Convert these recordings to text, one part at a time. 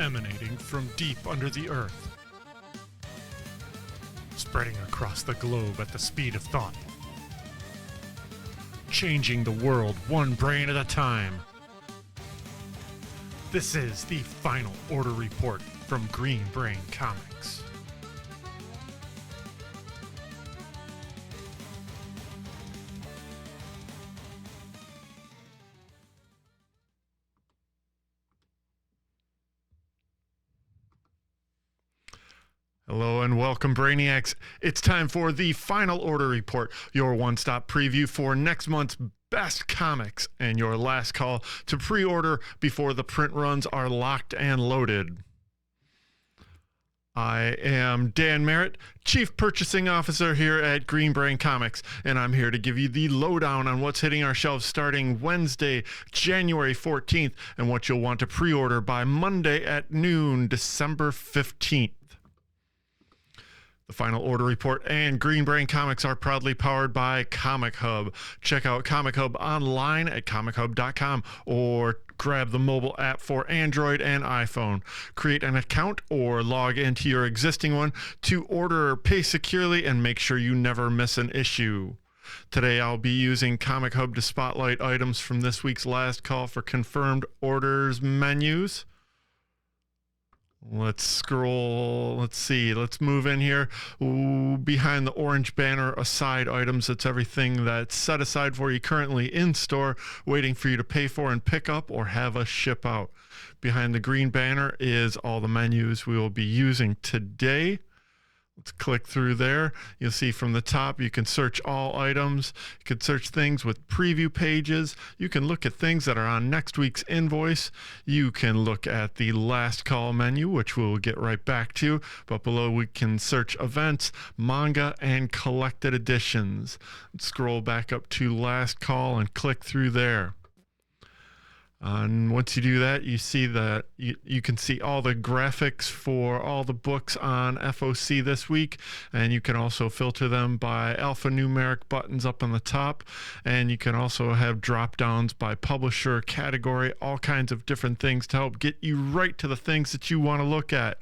emanating from deep under the earth, spreading across the globe at the speed of thought, changing the world one brain at a time. This is the Final Order Report from Green Brain Comics. Hello and welcome, Brainiacs. It's time for the Final Order Report, your one-stop preview for next month's best comics and your last call to pre-order before the print runs are locked and loaded. I am Dan Merritt, Chief Purchasing Officer here at Green Brain Comics, and I'm here to give you the lowdown on what's hitting our shelves starting Wednesday, January 14th, and what you'll want to pre-order by Monday at noon, December 15th. The Final Order Report and Green Brain Comics are proudly powered by Comichub. Check out Comichub online at comichub.com or grab the mobile app for Android and iPhone. Create an account or log into your existing one to order or pay securely and make sure you never miss an issue. Today I'll be using Comichub to spotlight items from this week's last call for confirmed orders menus. Let's scroll. Let's see. Let's move in here. Ooh, behind the orange banner, aside items. That's everything that's set aside for you currently in store, waiting for you to pay for and pick up or have us ship out. Behind the green banner is all the menus we will be using today. Let's click through there. You'll see from the top you can search all items. You can search things with preview pages. You can look at things that are on next week's invoice. You can look at the last call menu, which we'll get right back to. But below we can search events, manga, and collected editions. Let's scroll back up to last call and click through there. And once you do that, you see that you can see all the graphics for all the books on FOC this week, and you can also filter them by alphanumeric buttons up on the top, and you can also have drop downs by publisher, category, all kinds of different things to help get you right to the things that you want to look at.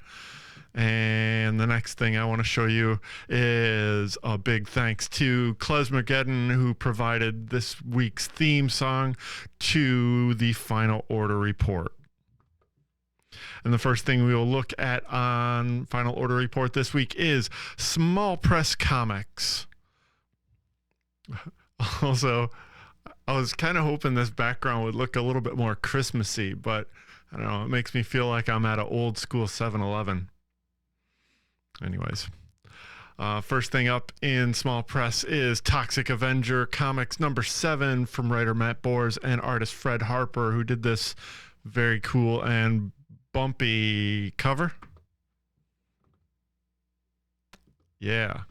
And the next thing I want to show you is a big thanks to Klesmageddon, who provided this week's theme song to the Final Order Report. And the first thing we will look at on Final Order Report this week is Small Press Comics. Also, I was kind of hoping this background would look a little bit more Christmassy, but I don't know, it makes me feel like I'm at an old school 7-Eleven. Anyways, first thing up in small press is Toxic Avenger Comics number 7 from writer Matt Bors and artist Fred Harper, who did this very cool and bumpy cover. Yeah.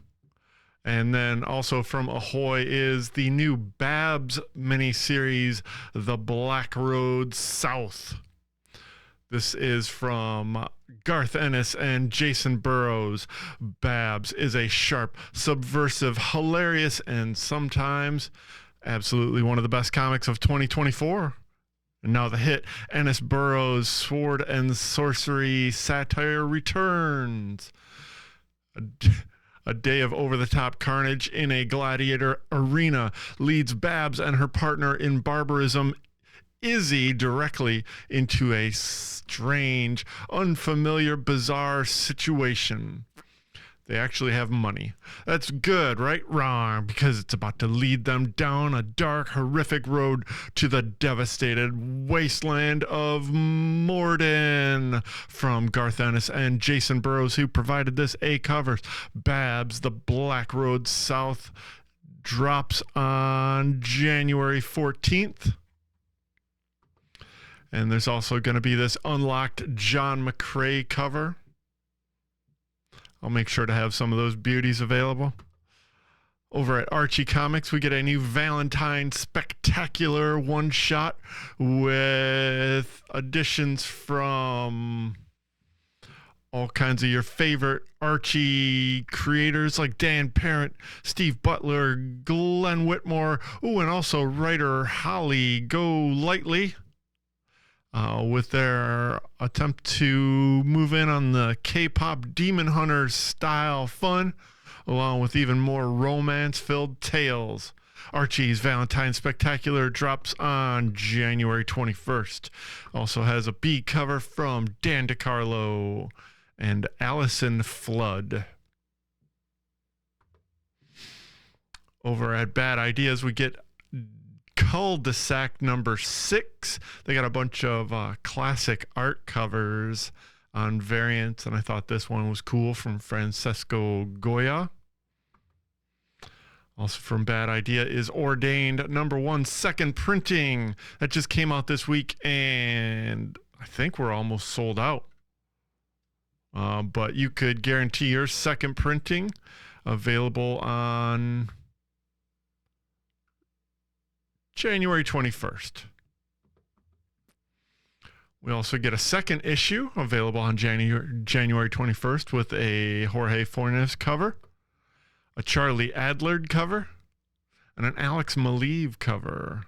And then also from Ahoy is the new Babs miniseries, The Black Road South. This is from Garth Ennis and Jason Burrows. Babs is a sharp, subversive, hilarious, and sometimes absolutely one of the best comics of 2024. And now the hit, Ennis Burrows' Sword and Sorcery satire returns. A day of over-the-top carnage in a gladiator arena leads Babs and her partner in barbarism, Izzy, directly into a strange, unfamiliar, bizarre situation. They actually have money. That's good, right? Wrong, because it's about to lead them down a dark, horrific road to the devastated wasteland of Morden. From Garth Ennis and Jason Burrows, who provided this A covers. Babs, The Black Road South, drops on January 14th. And there's also going to be this unlocked John McCrae cover. I'll make sure to have some of those beauties available. Over at Archie Comics, we get a new Valentine Spectacular one-shot with additions from all kinds of your favorite Archie creators like Dan Parent, Steve Butler, Glenn Whitmore, and also writer Holly Golightly. with their attempt to move in on the K-pop Demon Hunters style fun, along with even more romance-filled tales. Archie's Valentine Spectacular drops on January 21st. Also has a B cover from Dan DiCarlo and Allison Flood. Over at Bad Ideas, we get Cul-de-sac number 6. They got a bunch of classic art covers on variants, and I thought this one was cool from Francesco Goya. Also from Bad Idea is Ordained number 1 second printing. That just came out this week, and I think we're almost sold out. But you could guarantee your second printing, available on January 21st. We also get a second issue available on January 21st with a Jorge Fornes cover, a Charlie Adler cover, and an Alex Maleev cover.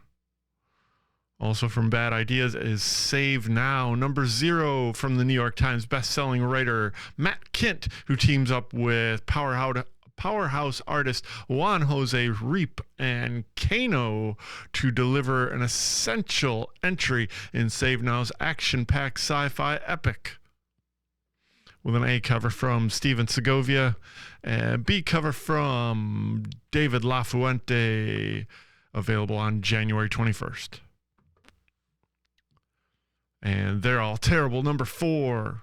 Also from Bad Ideas is Save Now, number 0 from the New York Times best-selling writer Matt Kint, who teams up with powerhouse artist Juan Jose Reap and Kano to deliver an essential entry in Save Now's action-packed sci-fi epic. With an A cover from Steven Segovia and B cover from David Lafuente, available on January 21st. And They're All Terrible, number 4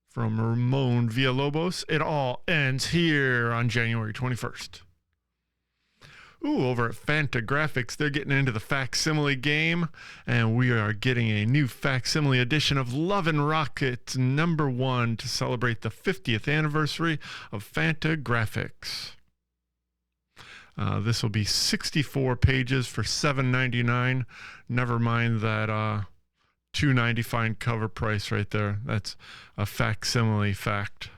from Ramon Villalobos. It all ends here on January 21st. Ooh, over at Fantagraphics, they're getting into the facsimile game, and we are getting a new facsimile edition of Love and Rocket number 1 to celebrate the 50th anniversary of Fantagraphics. This will be 64 pages for $7.99. Never mind that $2.90 fine cover price right there. That's a facsimile fact.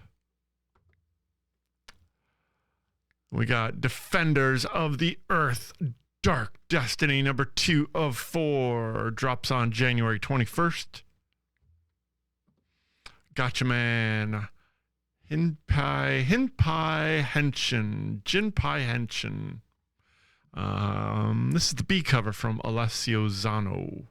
We got Defenders of the Earth, Dark Destiny, number 2 of 4, drops on January 21st. Gotcha Man, Jinpai Henshin. This is the B cover from Alessio Zano.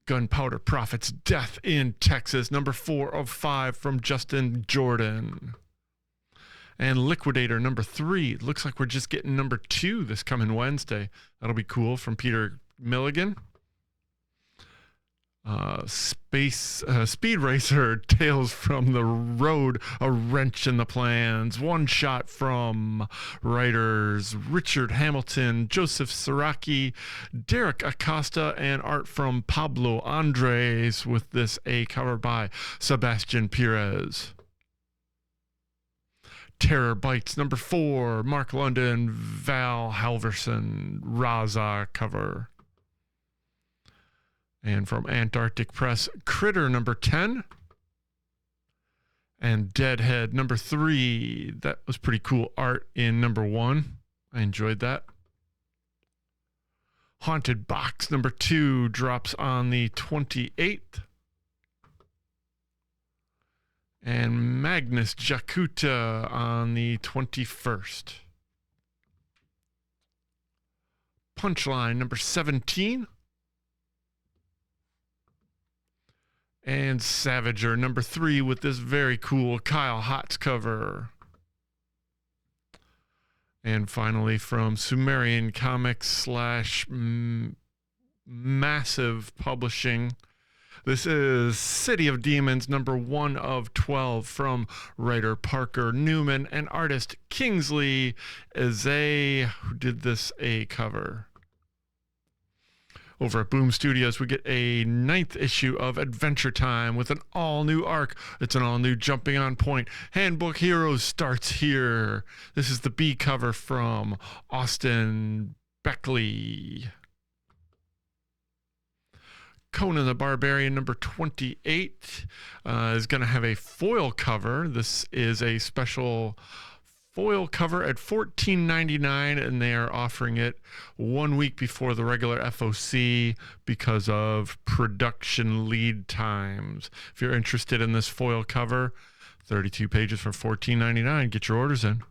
Gunpowder Profits, Death in Texas, number 4 of 5 from Justin Jordan. And Liquidator number 3. Looks like we're just getting number 2 this coming Wednesday. That'll be cool, from Peter Milligan. Speed Racer, Tales from the Road, A Wrench in the Plans. One shot from writers Richard Hamilton, Joseph Siraki, Derek Acosta, and art from Pablo Andres, with this A cover by Sebastian Perez. Terror Bites, number 4, Mark London, Val Halverson, Raza cover. And from Antarctic Press, Critter number 10. And Deadhead number 3. That was pretty cool art in number 1. I enjoyed that. Haunted Box number 2 drops on the 28th. And Magnus Jakuta on the 21st. Punchline number 17. And Savager number 3 with this very cool Kyle Hotz cover. And finally from Sumerian Comics / Massive Publishing, this is City of Demons number 1 of 12 from writer Parker Newman and artist Kingsley Eze, who did this A cover. Over at Boom Studios, we get a 9th issue of Adventure Time with an all-new arc. It's an all-new Jumping on Point. Handbook Heroes starts here. This is the B cover from Austin Beckley. Conan the Barbarian number 28 is going to have a foil cover. This is a special foil cover at $14.99, and they are offering it 1 week before the regular FOC because of production lead times. If you're interested in this foil cover, 32 pages for $14.99. Get your orders in.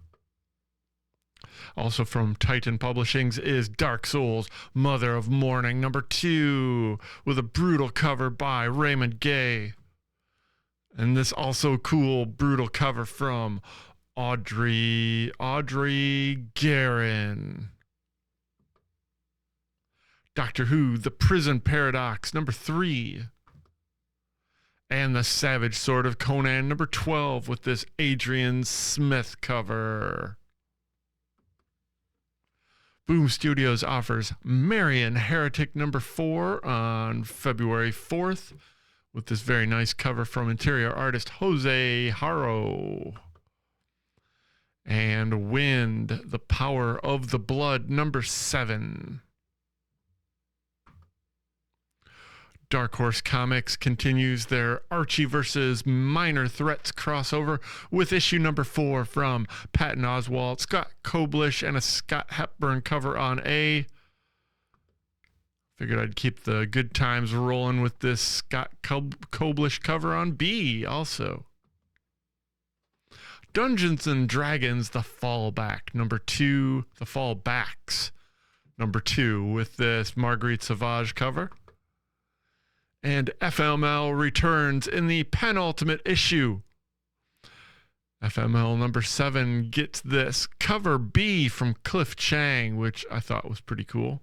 Also from Titan Publishings is Dark Souls, Mother of Mourning, #2, with a brutal cover by Raymond Gay. And this also cool, brutal cover from Audrey Guerin. Doctor Who, The Prison Paradox, #3. And The Savage Sword of Conan, #12, with this Adrian Smith cover. Boom Studios offers Marion Heretic #4 on February 4th with this very nice cover from interior artist Jose Haro. And Wind, The Power of the Blood, #7. Dark Horse Comics continues their Archie versus Minor Threats crossover with issue #4 from Patton Oswalt, Scott Koblish, and a Scott Hepburn cover on A. Figured I'd keep the good times rolling with this Scott Koblish cover on B also. Dungeons and Dragons, The Fallback, #2, The Fallbacks, #2, with this Marguerite Sauvage cover. And FML returns in the penultimate issue. FML #7 gets this cover B from Cliff Chang, which I thought was pretty cool.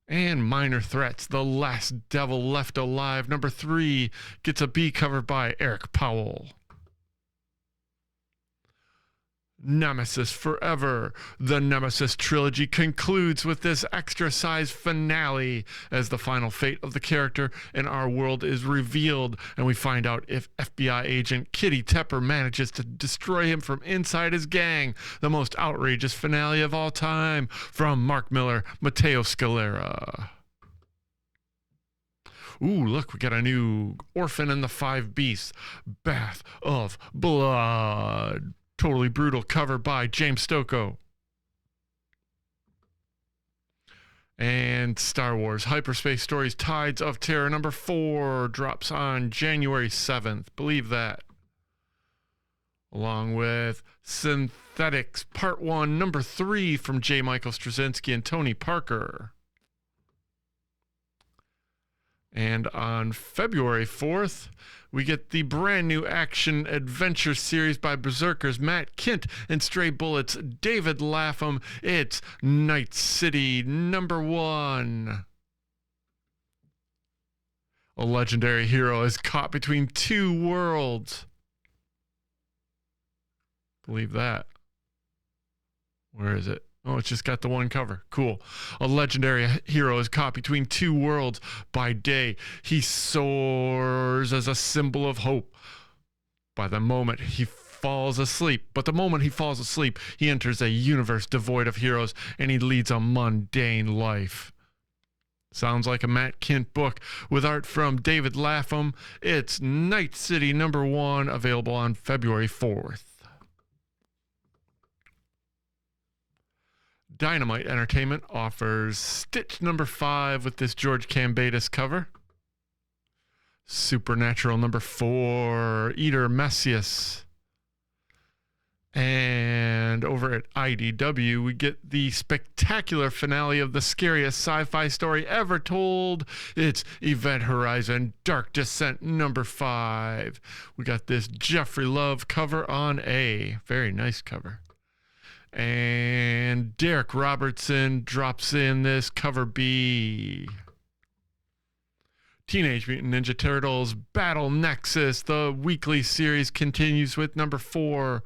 And Minor Threats, The Last Devil Left Alive, #3, gets a B cover by Eric Powell. Nemesis Forever. The Nemesis trilogy concludes with this extra-sized finale as the final fate of the character in our world is revealed, and we find out if FBI agent Kitty Tepper manages to destroy him from inside his gang. The most outrageous finale of all time from Mark Miller, Matteo Scalera. Ooh, look, we got a new Orphan and the Five Beasts, Bath of Blood. Totally brutal cover by James Stocco. And Star Wars Hyperspace Stories Tides of Terror #4 drops on January 7th. Believe that. Along with Synthetics Part 1 #3 from J. Michael Straczynski and Tony Parker. And on February 4th, we get the brand new action adventure series by Berserkers Matt Kint and Stray Bullets David Lapham. It's Night City #1. A legendary hero is caught between two worlds. Believe that. Where is it? Oh, it's just got the one cover. Cool. A legendary hero is caught between two worlds. By day, he soars as a symbol of hope. But the moment he falls asleep, he enters a universe devoid of heroes, and he leads a mundane life. Sounds like a Matt Kint book with art from David Lapham. It's Night City #1, available on February 4th. Dynamite Entertainment offers Stitch #5 with this George Cambatis cover. Supernatural #4, Eater Messias. And over at IDW, we get the spectacular finale of the scariest sci-fi story ever told. It's Event Horizon Dark Descent #5. We got this Jeffrey Love cover on A. Very nice cover. And Derek Robertson drops in this cover B. Teenage Mutant Ninja Turtles Battle Nexus, the weekly series, continues with #4.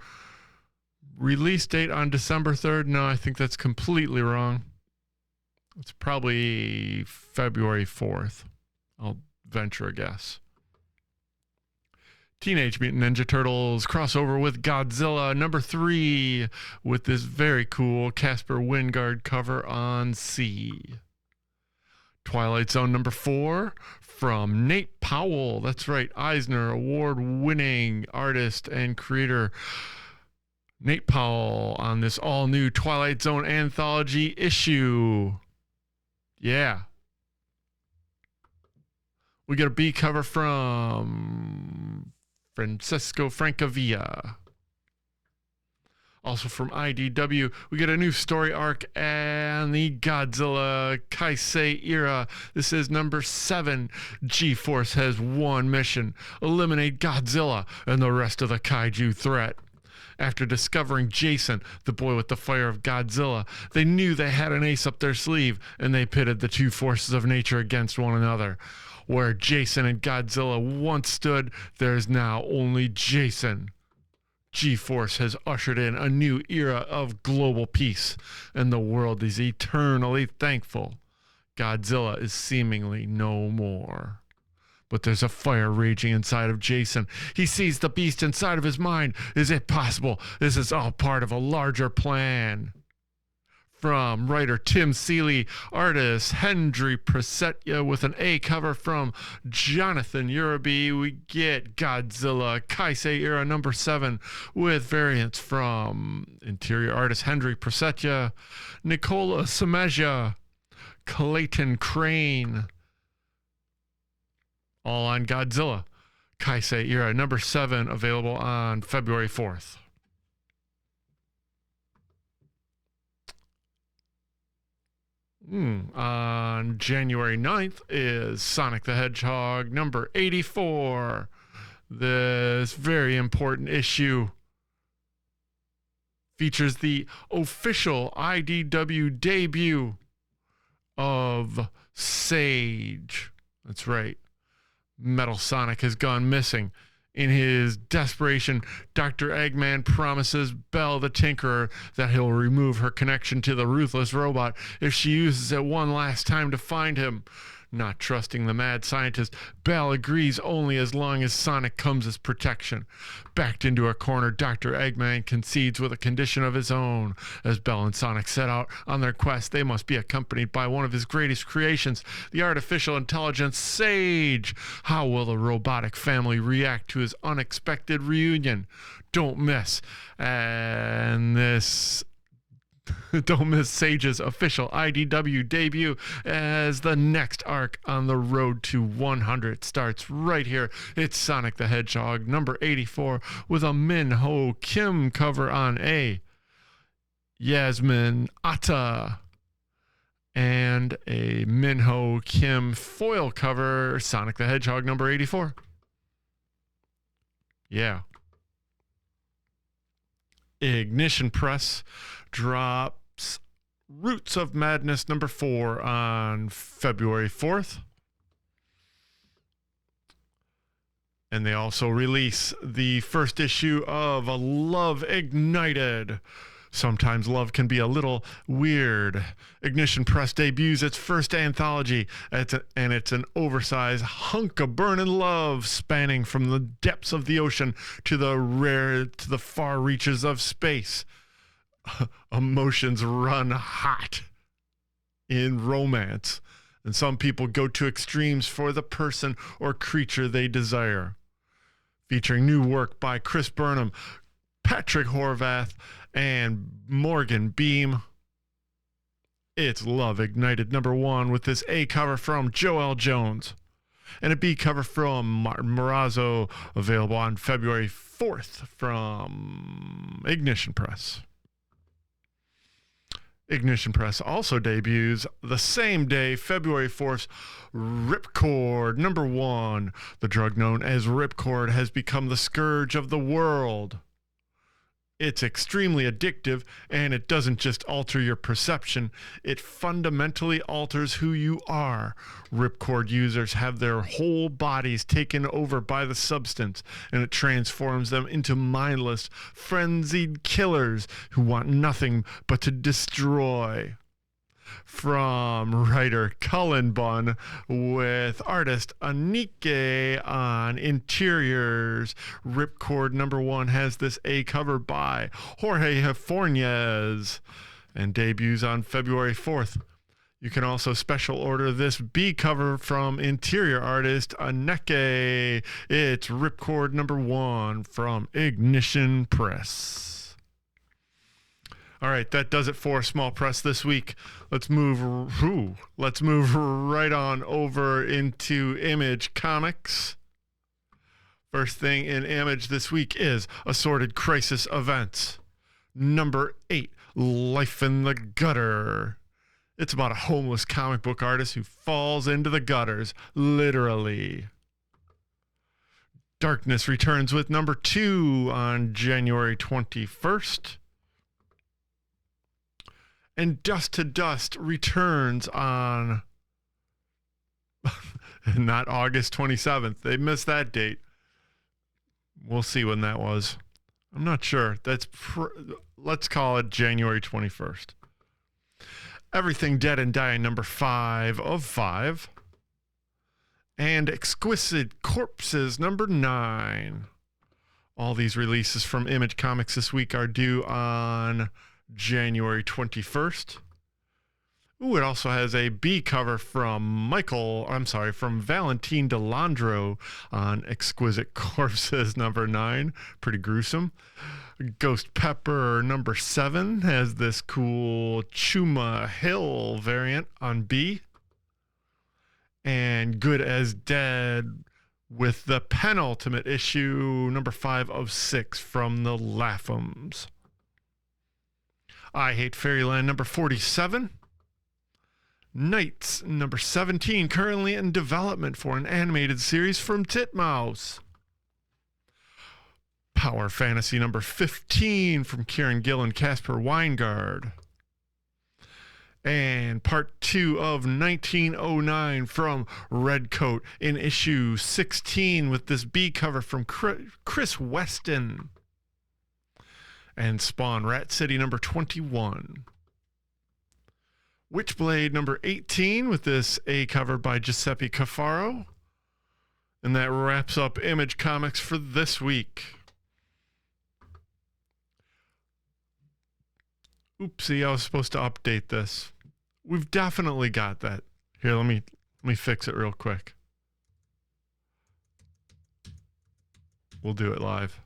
Release date on December 3rd. No, I think that's completely wrong. It's probably February 4th. I'll venture a guess. Teenage Mutant Ninja Turtles crossover with Godzilla #3 with this very cool Casper Wingard cover on C. Twilight Zone number 4 from Nate Powell. That's right, Eisner Award-winning artist and creator Nate Powell on this all-new Twilight Zone anthology issue. Yeah. We got a B cover from Francesco Francavilla. Also from IDW, we get a new story arc and the Godzilla Kaisei era. This is number 7. G-Force has one mission: eliminate Godzilla and the rest of the kaiju threat. After discovering Jason, the boy with the fire of Godzilla, they knew they had an ace up their sleeve, and they pitted the two forces of nature against one another. Where Jason and Godzilla once stood, there is now only Jason. G-Force has ushered in a new era of global peace, and the world is eternally thankful. Godzilla is seemingly no more. But there's a fire raging inside of Jason. He sees the beast inside of his mind. Is it possible this is all part of a larger plan? From writer Tim Seeley, artist Hendry Presetya with an A cover from Jonathan Uraby, we get Godzilla Kaisei era number 7 with variants from interior artist Hendry Presetya, Nicola Samajia, Clayton Crane, all on Godzilla Kaisei era number 7, available on February 4th. On January 9th is Sonic the Hedgehog number 84. This very important issue features the official IDW debut of Sage. That's right. Metal Sonic has gone missing. In his desperation, Dr. Eggman promises Belle the Tinkerer that he'll remove her connection to the ruthless robot if she uses it one last time to find him. Not trusting the mad scientist, Belle agrees only as long as Sonic comes as protection. Backed into a corner, Dr. Eggman concedes with a condition of his own. As Belle and Sonic set out on their quest, they must be accompanied by one of his greatest creations, the artificial intelligence Sage. How will the robotic family react to his unexpected reunion? Don't miss. Don't miss Sage's official IDW debut, as the next arc on the road to 100 starts right here. It's Sonic the Hedgehog number 84 with a Min-Ho Kim cover on A, Yasmin Atta, and a Min-Ho Kim foil cover, Sonic the Hedgehog number 84. Yeah. Ignition Press drops Roots of Madness number 4 on February 4th. And they also release the first issue of Love Ignited. Sometimes love can be a little weird. Ignition Press debuts its first anthology, and it's an oversized hunk of burning love spanning from the depths of the ocean to the far reaches of space. Emotions run hot in romance, and some people go to extremes for the person or creature they desire. Featuring new work by Chris Burnham, Patrick Horvath, and Morgan Beam. It's Love Ignited number 1 with this A cover from Joel Jones and a B cover from Martin Morazzo, available on February 4th from Ignition Press. Ignition Press also debuts the same day, February 4th, Ripcord number 1. The drug known as Ripcord has become the scourge of the world. It's extremely addictive, and it doesn't just alter your perception, it fundamentally alters who you are. Ripcord users have their whole bodies taken over by the substance, and it transforms them into mindless, frenzied killers who want nothing but to destroy. From writer Cullen Bunn with artist Anike on interiors. Ripcord number 1 has this A cover by Jorge Fornes and debuts on February 4th. You can also special order this B cover from interior artist Aneke. It's Ripcord #1 from Ignition Press. All right, that does it for Small Press this week. Let's move right on over into Image Comics. First thing in Image this week is Assorted Crisis Events. #8, Life in the Gutter. It's about a homeless comic book artist who falls into the gutters, literally. Darkness returns with #2 on January 21st. And Dust to Dust returns on not August 27th. They missed that date. We'll see when that was. I'm not sure. Let's call it January 21st. Everything Dead and Dying #5 of 5. And Exquisite Corpses #9. All these releases from Image Comics this week are due on January 21st. Ooh, it also has a B cover from Valentine Delandro on Exquisite Corpses #9. Pretty gruesome. Ghost Pepper #7 has this cool Chuma Hill variant on B. And Good as Dead with the penultimate issue #5 of 6 from the Laphams. I Hate Fairyland #47. Knights #17, currently in development for an animated series from Titmouse. Power Fantasy #15 from Kieran Gill and Casper Weingard. And part 2 of 1909 from Redcoat in issue 16 with this B cover from Chris Weston. And Spawn Rat City #21. Witchblade #18 with this A cover by Giuseppe Cafaro. And that wraps up Image Comics for this week. Oopsie, I was supposed to update this. We've definitely got that. Here, let me fix it real quick. We'll do it live.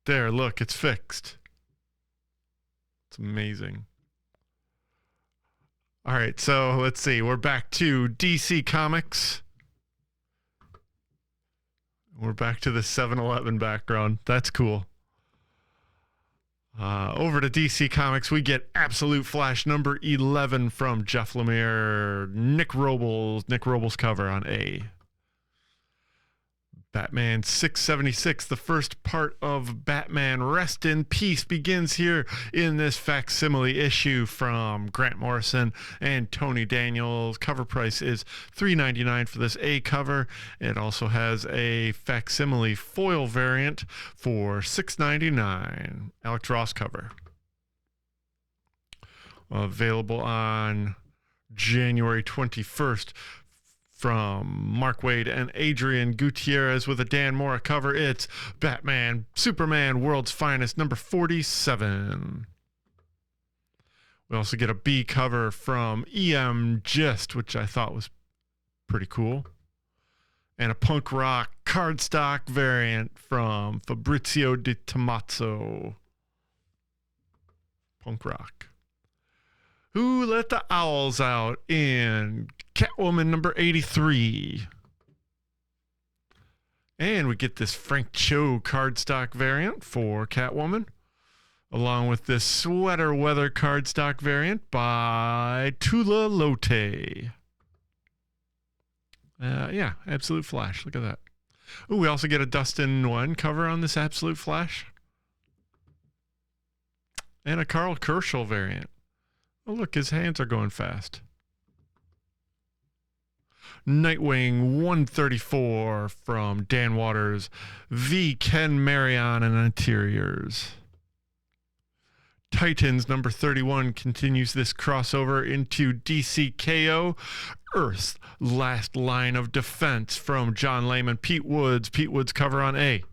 There, look, it's fixed. It's amazing. All right, so let's see. We're back to DC Comics. We're back to the 7-Eleven background. That's cool. Over to DC Comics, we get Absolute Flash #11 from Jeff Lemire. Nick Robles cover on A. Batman 676, the first part of Batman Rest in Peace, begins here in this facsimile issue from Grant Morrison and Tony Daniels. Cover price is $3.99 for this A cover. It also has a facsimile foil variant for $6.99. Alex Ross cover. Available on January 21st. From Mark Waid and Adrian Gutierrez with a Dan Mora cover, it's Batman, Superman, World's Finest #47. We also get a B cover from EM Gist, which I thought was pretty cool. And a punk rock cardstock variant from Fabrizio Di Tommaso. Punk rock. Who Let the Owls Out in Catwoman #83. And we get this Frank Cho cardstock variant for Catwoman, along with this sweater weather cardstock variant by Tula Lote. Yeah, Absolute Flash. Look at that. Ooh, we also get a Dustin Nguyen cover on this Absolute Flash. And a Carl Kerschel variant. Oh, look, his hands are going fast. Nightwing 134 from Dan Waters. V. Ken Marion and Interiors. Titans #31 continues this crossover into DCKO. Earth's Last Line of Defense from John Layman, Pete Woods. Pete Woods cover on A.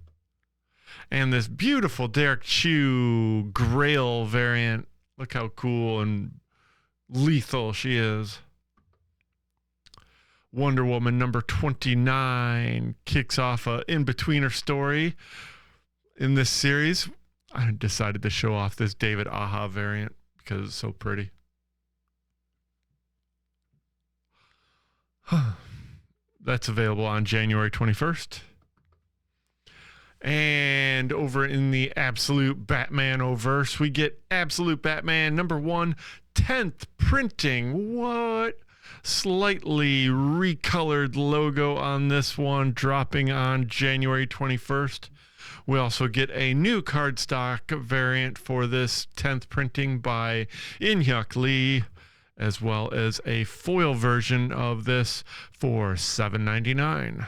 And this beautiful Derek Chew Grail variant. Look how cool and lethal she is. Wonder Woman number 29 kicks off a in-betweener story in this series. I decided to show off this David Aja variant because it's so pretty. That's available on January 21st. And over in the Absolute Batman-overse, we get Absolute Batman number 1, 10th printing. What? Slightly recolored logo on this one, dropping on January 21st. We also get a new cardstock variant for this 10th printing by In-Hyuk Lee, as well as a foil version of this for $7.99.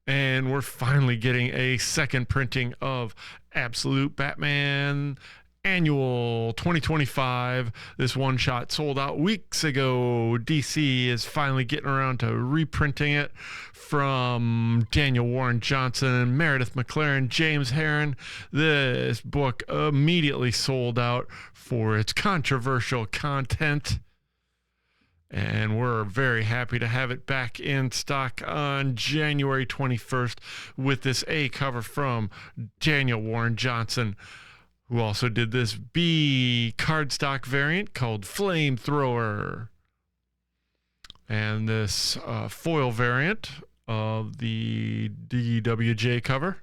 And we're finally getting a second printing of Absolute Batman Annual 2025. This one shot sold out weeks ago. DC is finally getting around to reprinting it from Daniel Warren Johnson, Meredith McLaren, James Herron. This book immediately sold out for its controversial content. And we're very happy to have it back in stock on January 21st with this A cover from Daniel Warren Johnson, who also did this B cardstock variant called Flamethrower. And this foil variant of the DWJ cover.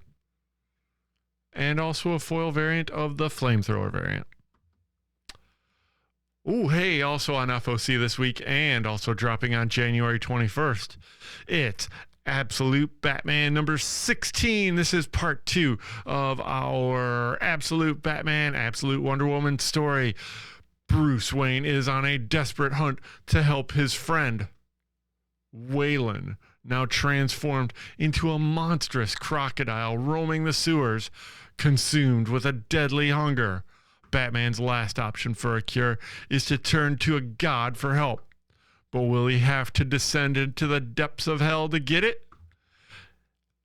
And also a foil variant of the Flamethrower variant. Ooh, hey, also on FOC this week and also dropping on January 21st. It's Absolute Batman number 16. This is part 2 of our Absolute Batman, Absolute Wonder Woman story. Bruce Wayne is on a desperate hunt to help his friend, Waylon, now transformed into a monstrous crocodile roaming the sewers, consumed with a deadly hunger. Batman's last option for a cure is to turn to a god for help. But will he have to descend into the depths of hell to get it?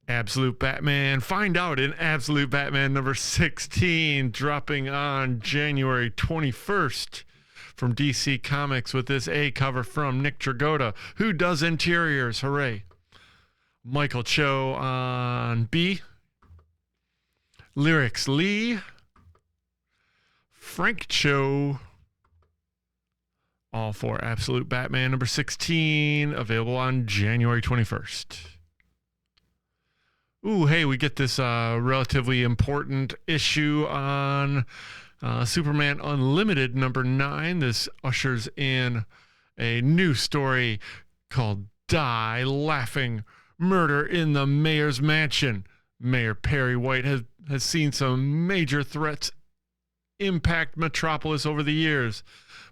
Absolute Batman. Find out in Absolute Batman number 16, dropping on January 21st from DC Comics with this A cover from Nick Dragotta, who does interiors. Hooray. Michael Cho on B. Lyrics Lee. Frank Cho, all for Absolute Batman number 16, available on January 21st. Ooh, hey, we get this relatively important issue on Superman Unlimited number 9. This ushers in a new story called Die Laughing, Murder in the Mayor's Mansion. Mayor Perry White has seen some major threats impact Metropolis over the years,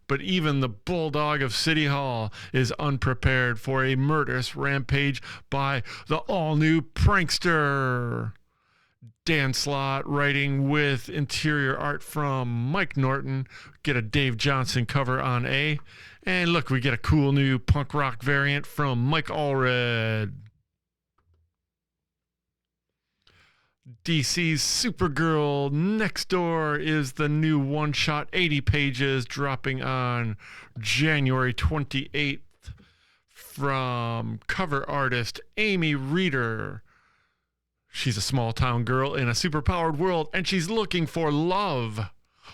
but even the bulldog of City Hall is unprepared for a murderous rampage by the all-new prankster. Dan Slott writing with interior art from Mike Norton. Get a Dave Johnson cover on A. And look, we get a cool new punk rock variant from Mike Allred. DC's Supergirl Next Door is the new one-shot 80 pages dropping on January 28th from cover artist Amy Reeder. She's a small-town girl in a superpowered world, and she's looking for love.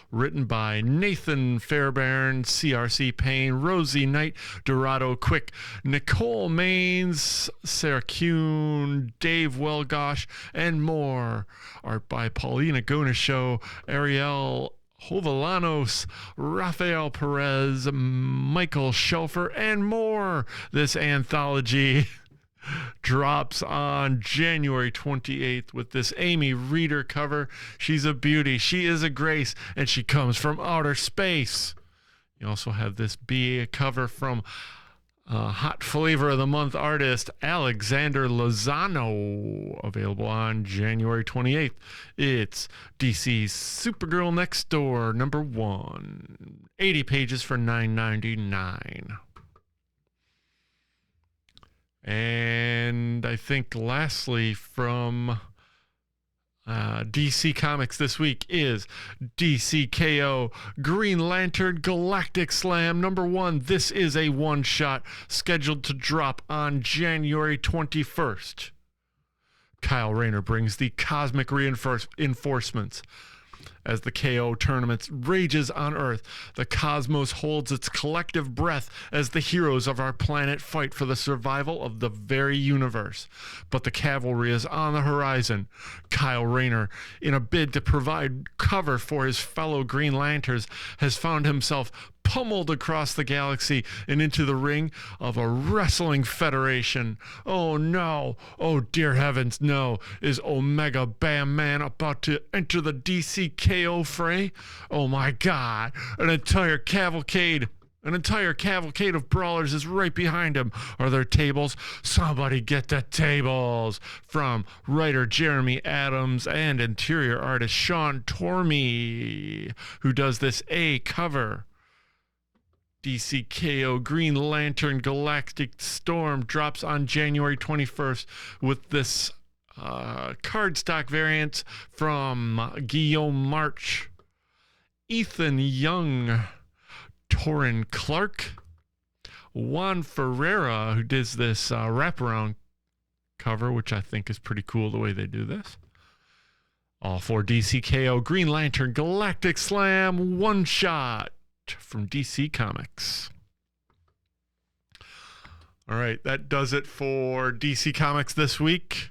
Written by Nathan Fairbairn, CRC Payne, Rosie Knight, Dorado Quick, Nicole Maines, Sarah Kuhn, Dave Welgosh, and more. Art by Paulina Gonisho, Ariel Hovalanos, Rafael Perez, Michael Shelfer, and more. This anthology drops on January 28th with this Amy Reeder cover. She's a beauty, she is a grace, and she comes from outer space. You also have this B cover from Hot Flavor of the Month artist Alexander Lozano, available on January 28th. It's DC's Supergirl Next Door number 1. 80 pages for $9.99. And I think lastly from DC Comics this week is DCKO Green Lantern Galactic Slam #1. This is a one-shot scheduled to drop on January 21st. Kyle Rayner brings the cosmic reinforcements. As the KO tournament rages on Earth, the cosmos holds its collective breath as the heroes of our planet fight for the survival of the very universe. But the cavalry is on the horizon. Kyle Rayner, in a bid to provide cover for his fellow Green Lanterns, has found himself pummeled across the galaxy and into the ring of a wrestling federation. Oh no, oh dear heavens, no. Is Omega Bam Man about to enter the DCKO fray? Oh my god, an entire cavalcade of brawlers is right behind him. Are there tables? Somebody get the tables. From writer Jeremy Adams and interior artist Sean Tormey, who does this A cover. DCKO Green Lantern Galactic Storm drops on January 21st with this cardstock variant from Guillaume March, Ethan Young, Torrin Clark, Juan Ferreira, who does this wraparound cover, which I think is pretty cool the way they do this. All for DCKO Green Lantern Galactic Slam one shot from DC Comics. All right, that does it for DC Comics this week.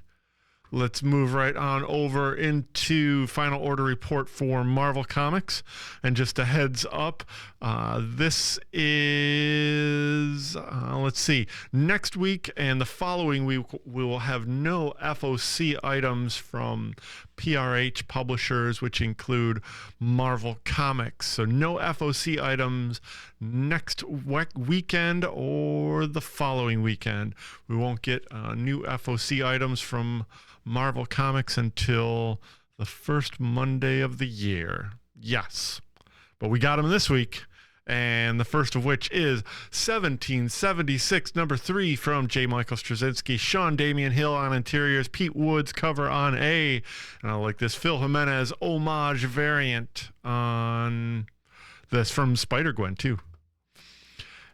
Let's move right on over into final order report for Marvel Comics. And just a heads up, this is, let's see, next week and the following week we will have no FOC items from PRH publishers, which include Marvel Comics. So no FOC items next weekend or the following weekend. We won't get new FOC items from Marvel Comics until the first Monday of the year. Yes, but we got them this week, and the first of which is 1776 #3 from J. Michael Straczynski, Sean Damian Hill on interiors, Pete Woods cover on A, and I like this Phil Jimenez homage variant on this from Spider-Gwen too.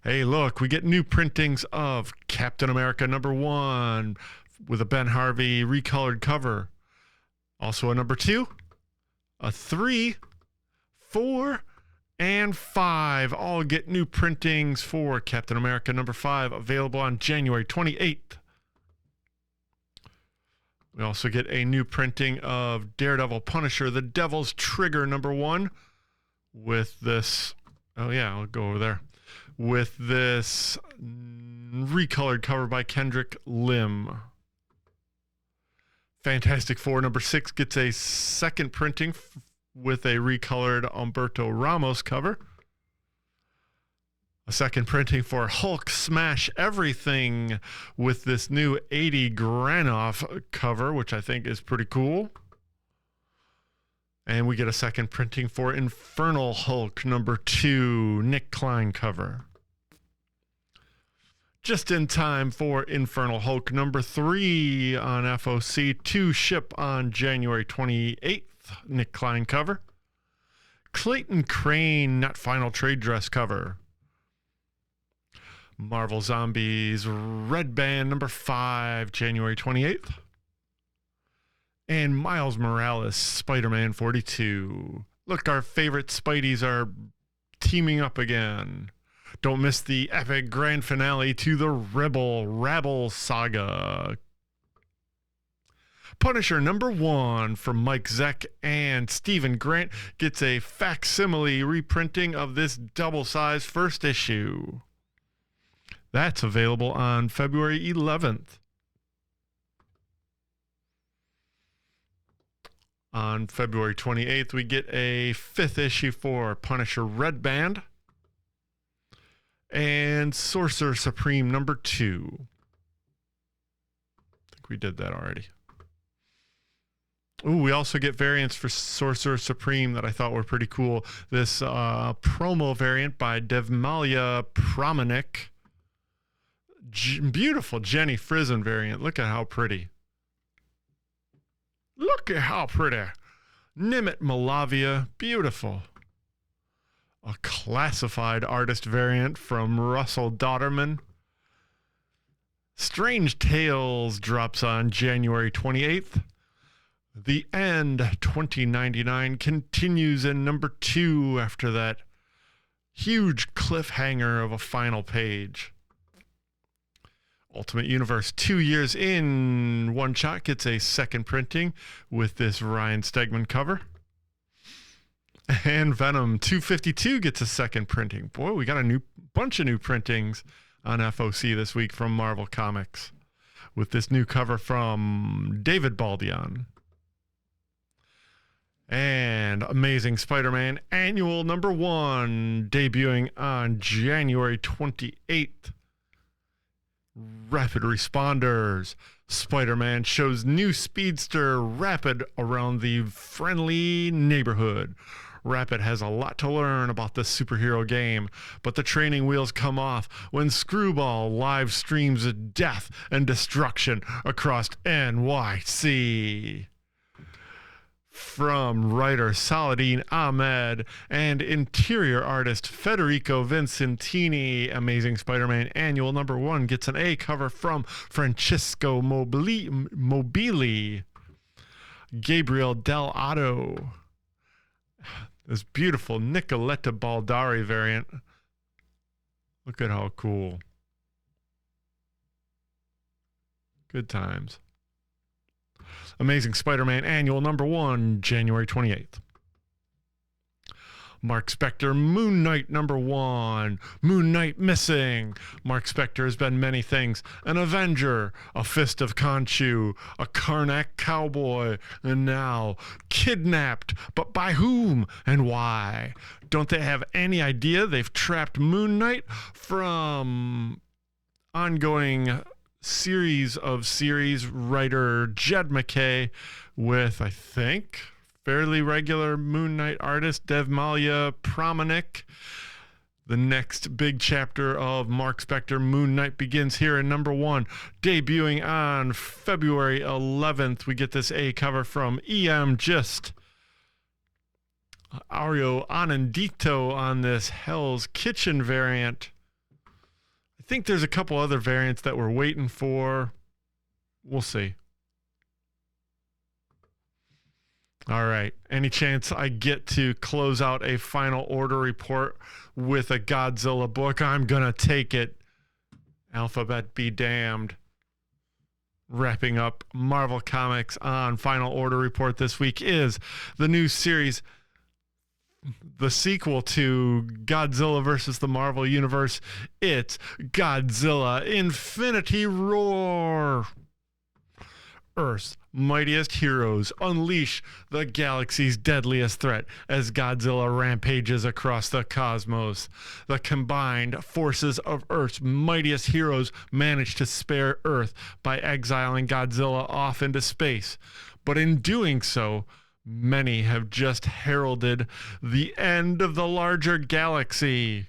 Hey, look, we get new printings of Captain America #1 with a Ben Harvey recolored cover. Also a #2, a 3, 4, and 5 all get new printings for Captain America #5, available on January 28th. We also get a new printing of Daredevil Punisher, The Devil's Trigger #1 with this, oh yeah, I'll go over there, with this recolored cover by Kendrick Lim. Fantastic Four #6 gets a second printing with a recolored Humberto Ramos cover. A second printing for Hulk Smash Everything with this new 80 Granoff cover, which I think is pretty cool. And we get a second printing for Infernal Hulk #2, Nick Klein cover. Just in time for Infernal Hulk #3 on FOC to ship on January 28th, Nick Klein cover. Clayton Crane Net Final Trade Dress cover. Marvel Zombies Red Band #5, January 28th. And Miles Morales Spider-Man 42. Look, our favorite Spideys are teaming up again. Don't miss the epic grand finale to the Rabble saga. Punisher #1 from Mike Zeck and Stephen Grant gets a facsimile reprinting of this double-sized first issue. That's available on February 11th. On February 28th, we get a 5th issue for Punisher Red Band and Sorcerer Supreme #2. I think we did that already. Ooh, we also get variants for Sorcerer Supreme that I thought were pretty cool. This promo variant by Devmalia Promanik. Beautiful Jenny Frison variant. Look at how pretty. Look at how pretty. Nimit Malavia, beautiful. A classified artist variant from Russell Dodderman. Strange Tales drops on January 28th. The End 2099 continues in number 2 after that huge cliffhanger of a final page. Ultimate Universe 2 years in, one shot gets a second printing with this Ryan Stegman cover. And Venom 252 gets a second printing. Boy, we got a bunch of new printings on FOC this week from Marvel Comics with this new cover from David Baldion. And Amazing Spider-Man Annual number 1 debuting on January 28th. Rapid Responders. Spider-Man shows new speedster Rapid around the friendly neighborhood. Rapid has a lot to learn about the superhero game, but the training wheels come off when Screwball live streams death and destruction across NYC. From writer Saladin Ahmed and interior artist Federico Vincentini, Amazing Spider-Man Annual number 1 gets an A cover from Francesco Mobili. Gabriel Del Otto. This beautiful Nicoletta Baldari variant. Look at how cool. Good times. Amazing Spider-Man Annual number 1, January 28th. Mark Spector Moon Knight number 1. Moon Knight missing. Mark Spector has been many things. An Avenger, a Fist of Khonshu, a Karnak cowboy, and now kidnapped. But by whom and why? Don't they have any idea they've trapped Moon Knight from ongoing series writer Jed MacKay with, I think, fairly regular Moon Knight artist Devmalia Pramanik. The next big chapter of Mark Spector Moon Knight begins here in number 1, debuting on February 11th. We get this A cover from EM Gist. Ario Anandito on this Hell's Kitchen variant. I think there's a couple other variants that we're waiting for. We'll see. All right. Any chance I get to close out a final order report with a Godzilla book, I'm going to take it. Alphabet be damned. Wrapping up Marvel Comics on final order report this week is the new series, the sequel to Godzilla versus the Marvel Universe. It's Godzilla Infinity Roar. Earth's mightiest heroes unleash the galaxy's deadliest threat as Godzilla rampages across the cosmos. The combined forces of Earth's mightiest heroes manage to spare Earth by exiling Godzilla off into space. But in doing so, many have just heralded the end of the larger galaxy.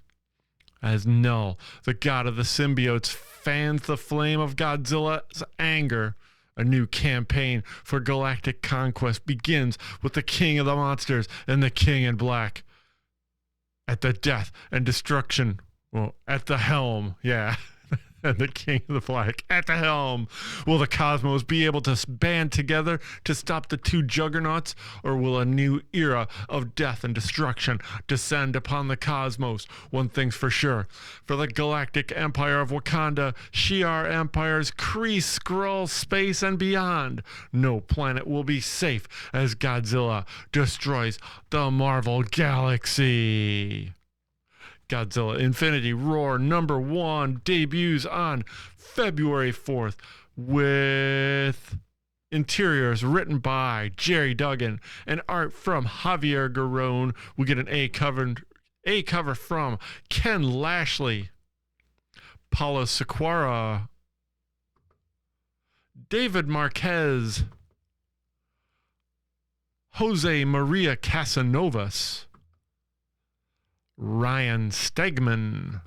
As Null, the god of the symbiotes, fans the flame of Godzilla's anger, a new campaign for galactic conquest begins with the King of the Monsters and the King in Black at the death and destruction, well, at the helm, yeah. And the King of the Black at the helm. Will the cosmos be able to band together to stop the two juggernauts, or will a new era of death and destruction descend upon the cosmos? One thing's for sure. For the galactic empire of Wakanda, Shi'ar empires, Kree, Skrull, space, and beyond, no planet will be safe as Godzilla destroys the Marvel Galaxy. Godzilla Infinity Roar number 1 debuts on February 4th with interiors written by Jerry Duggan and art from Javier Garrone. We get an A cover from Ken Lashley, Paulo Sequeira, David Marquez, Jose Maria Casanovas, Ryan Stegman.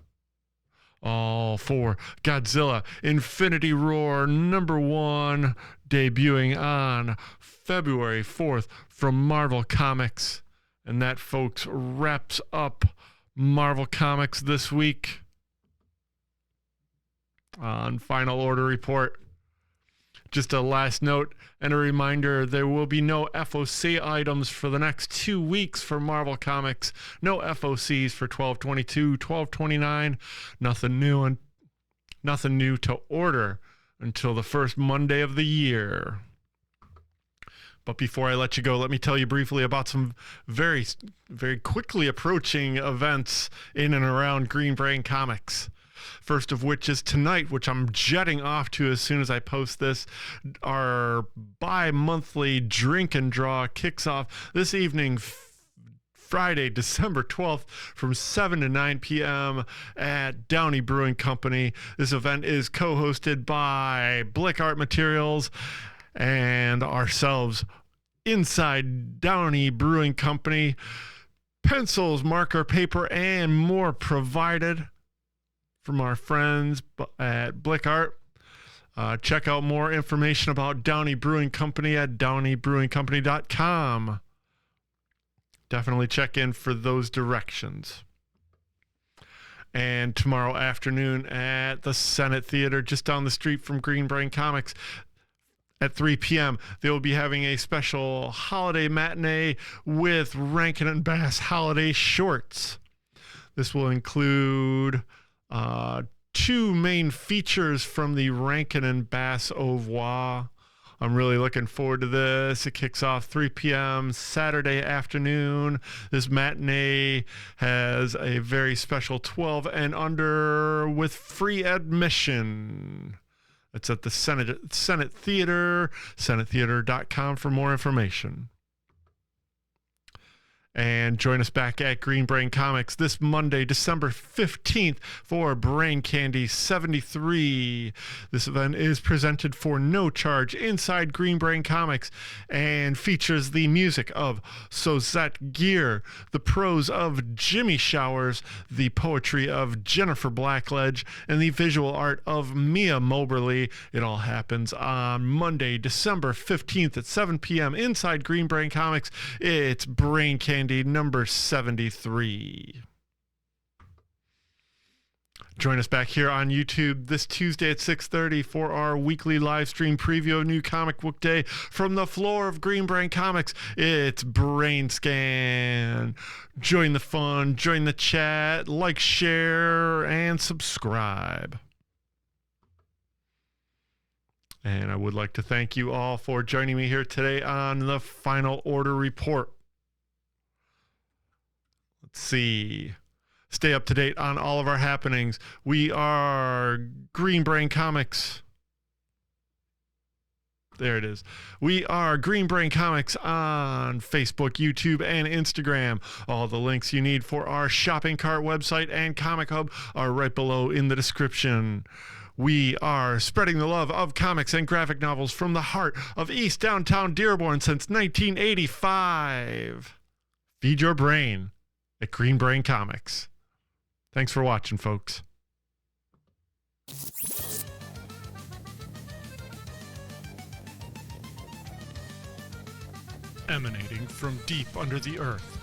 All for Godzilla Infinity Roar number 1 debuting on February 4th from Marvel Comics. And that, folks, wraps up Marvel Comics this week. On Final Order Report, just a last note and a reminder, there will be no FOC items for the next 2 weeks for Marvel Comics. No FOCs for 12/22, 12/29. Nothing new to order until the first Monday of the year. But before I let you go, let me tell you briefly about some very, very quickly approaching events in and around Green Brain Comics. First of which is tonight, which I'm jetting off to as soon as I post this. Our bi-monthly drink and draw kicks off this evening, Friday, December 12th, from 7 to 9 p.m. at Downey Brewing Company. This event is co-hosted by Blick Art Materials and ourselves inside Downey Brewing Company. Pencils, marker, paper, and more provided from our friends at Blick Art. Check out more information about Downey Brewing Company at downeybrewingcompany.com. Definitely check in for those directions. And tomorrow afternoon at the Senate Theater, just down the street from Green Brain Comics, at 3 p.m., they will be having a special holiday matinee with Rankin and Bass holiday shorts. This will include two main features from the Rankin and Bass au revoir. I'm really looking forward to this. It kicks off 3 p.m. Saturday afternoon. This matinee has a very special 12 and under with free admission. It's at the Senate Theater, senattheater.com for more information. And join us back at Green Brain Comics this Monday, December 15th for Brain Candy 73. This event is presented for no charge inside Green Brain Comics and features the music of Suzette Gear, the prose of Jimmy Showers, the poetry of Jennifer Blackledge, and the visual art of Mia Moberly. It all happens on Monday, December 15th at 7 p.m. inside Green Brain Comics. It's Brain Candy number 73. Join us back here on YouTube this Tuesday at 6:30 for our weekly live stream preview of New Comic Book Day from the floor of Green Brain Comics. It's BRAINSCAN. Join the fun, join the chat, like, share, and subscribe. And I would like to thank you all for joining me here today on the Final Order Report. Let's see. Stay up to date on all of our happenings. We are Green Brain Comics. There it is. We are Green Brain Comics on Facebook, YouTube, and Instagram. All the links you need for our shopping cart website and Comic Hub are right below in the description. We are spreading the love of comics and graphic novels from the heart of East Downtown Dearborn since 1985. Feed your brain at Green Brain Comics. Thanks for watching, folks. Emanating from deep under the earth,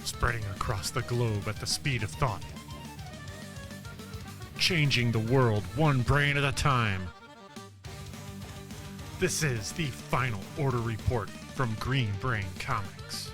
spreading across the globe at the speed of thought, changing the world one brain at a time. This is the Final Order Report from Green Brain Comics.